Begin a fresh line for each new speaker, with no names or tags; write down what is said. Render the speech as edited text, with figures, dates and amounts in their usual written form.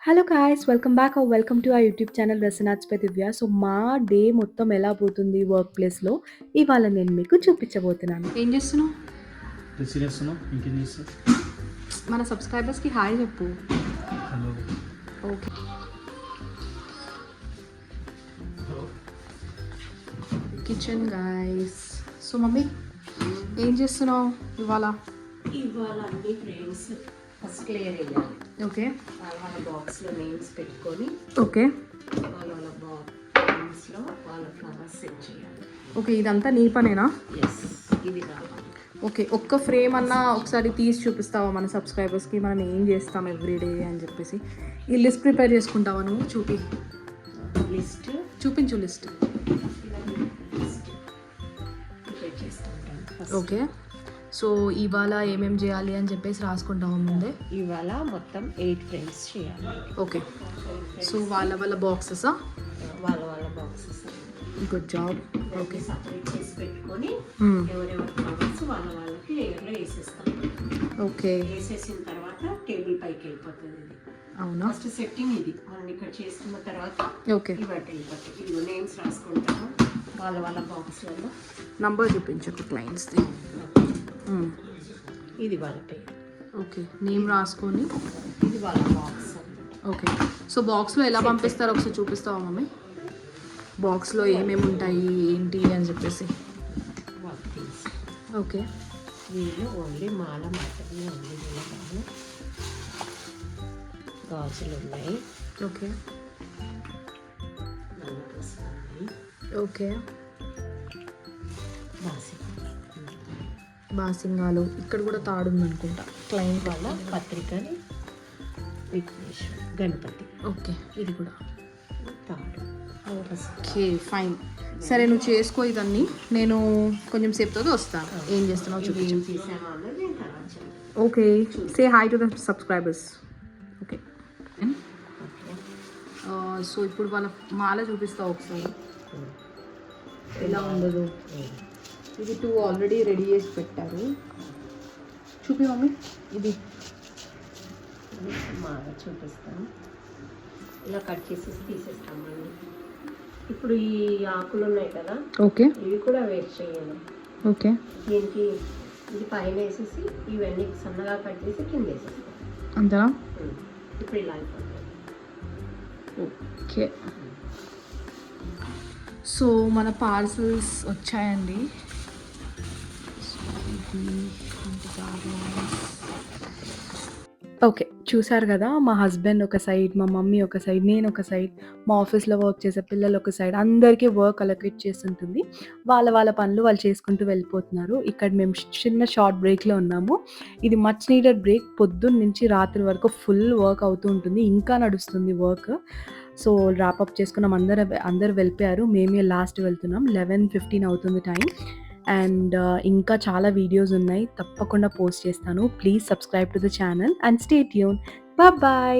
Hello guys! Welcome back or welcome to our YouTube channel రసనాథ్స్ by Divya. So, మా day మొత్తం ఎలా పోతుంది వర్క్ ప్లేస్‌లో ఇవాళ నేను మీకు చూపించబోతున్నాను. ఏం చేస్తున్నావు?
రిసీవ్ చేస్తున్నావు ఇంకేం చేస్తావు?
మన సబ్స్క్రైబర్స్‌కి హాయ్ చెప్పు.
Hello
okay. Kitchen guys. So mummy ఏం చేస్తున్నావు ఇవాళ?
ఇవాళ అన్ని ఫ్రేమ్స్ ఫస్ట్ లేయర్ వేయాలి.
ఓకే.
వాళ్ళ బాక్స్లో నేమ్స్ పెట్టుకొని
ఓకే.
వాళ్ళ బాక్స్లో వాళ్ళ ఫ్లవర్స్ సెట్ చేయాలి.
ఓకే, ఇదంతా నీ పనేనా?
ఎస్, ఇది కావాలి.
ఓకే, ఒక్క ఫ్రేమ్ అన్నా ఒకసారి తీసి చూపిస్తావా మన సబ్స్క్రైబర్స్కి మనం ఏం చేస్తాం ఎవ్రీడే అని చెప్పేసి? ఈ లిస్ట్ ప్రిపేర్ చేసుకుంటావా నువ్వు?
లిస్ట్
చూపించు లిస్ట్.
ప్రిపేర్ చేసుకుంటాను ఫస్ట్.
ఓకే. సో ఇవాళ ఏమేమి చేయాలి అని చెప్పేసి రాసుకుంటాము ముందే.
ఇవాళ మొత్తం 8 ఫ్రేమ్స్ చేయాలి.
ఓకే. సో వాళ్ళ బాక్సెసా?
వాళ్ళ boxes
good job. Okay.
Separate చేసి పెట్టుకొని ఎవరెవరి ఫ్లవర్స్ వాళ్ళకి లేయర్లో వేసేస్తాం.
ఓకే.
వేసేసిన తర్వాత టేబుల్ పైకి వెళ్ళిపోతుంది. ఇది
అవునా?
ఫస్ట్ సెట్టింగ్ ఇది మనం ఇక్కడ చేసుకున్న తర్వాత
ఓకే.
ఇవాటి వెళ్ళిపోతాయి. ఇది నేమ్స్ రాసుకుంటాము వాళ్ళ బాక్స్లలో.
నంబర్ చూపించు క్లయింట్స్ది.
ఇది వాళ్ళ పేరు.
ఓకే, నేమ్ రాసుకొని
ఇది వాళ్ళ బాక్స్.
ఓకే. సో బాక్స్లో ఎలా పంపిస్తారో ఒకసారి చూపిస్తావా మమ్మీ? బాక్స్లో ఏమేమి ఉంటాయి ఏంటి అని చెప్పేసి.
వాళ్ళ థింగ్స్.
ఓకే.
వీళ్ళు ఓన్లీ మాల మాత్రమే ఉంది. వీళ్ళ గాజులు ఉన్నాయి.
ఓకే.
నల్లపూసలు ఉన్నాయి.
ఓకే.
బాసి
బాసింగాలు. ఇక్కడ కూడా తాడు ఉందనుకుంటా. క్లయింట్
వాళ్ళ పత్రికని విఘ్నేశ్వర గణపతి.
ఓకే. ఇది కూడా
తాడు.
Okay fine. సరే నువ్వు చేసుకో ఇదన్నీ, నేను కొంచెం సేపుతో వస్తాను. ఏం చేస్తున్నావు
ఇవి
చూపించు.
ఏం చేసాను అన్నది నేను తర్వాత చెప్తాను.
Okay. Say hi to the subscribers. Okay. So ఇప్పుడు వాళ్ళ మాల చూపిస్తావు ఒకసారి ఎలా ఉండదు. ఇది 2 ఆల్రెడీ రెడీ చేసి పెట్టారు. చూపి మమ్మీ. ఇది
మాల చూపిస్తాను. ఇలా కట్ చేసేసి తీసేస్తాం మళ్ళీ. ఇప్పుడు ఈ ఆకులు ఉన్నాయి కదా,
ఓకే.
ఇవి కూడా వేస్ట్ చేయాలి.
ఓకే.
దీనికి ఇది పైన వేసేసి ఇవన్నీ సన్నగా కట్ చేసి కింద వేసేస్తాం.
అంతేనా?
ఇప్పుడు ఇలా అయిపోతుంది.
ఓకే. సో మన పార్సల్స్ వచ్చాయండి. ఓకే, చూసారు కదా, మా హస్బెండ్ ఒక సైడ్, మా మమ్మీ ఒక సైడ్, నేను ఒక సైడ్, మా ఆఫీస్లో వర్క్ చేసే పిల్లలు ఒక సైడ్, అందరికీ వర్క్ అలొకేట్ చేస్తుంటుంది. వాళ్ళ పనులు వాళ్ళు చేసుకుంటూ వెళ్ళిపోతున్నారు. ఇక్కడ మేము చిన్న షార్ట్ బ్రేక్లో ఉన్నాము. ఇది మచ్ నీడెడ్ బ్రేక్. పొద్దున్న నుంచి రాత్రి వరకు ఫుల్ వర్క్ అవుతూ ఉంటుంది. ఇంకా నడుస్తుంది వర్క్. సో ర్యాపప్ చేసుకున్నాం. అందరు వెళ్ళిపోయారు. మేమే లాస్ట్ వెళ్తున్నాం. 11:15 అవుతుంది టైం. అండ్ ఇంకా చాలా వీడియోస్ ఉన్నాయి, తప్పకుండా పోస్ట్ చేస్తాను. Please subscribe to the channel and stay tune. Bye.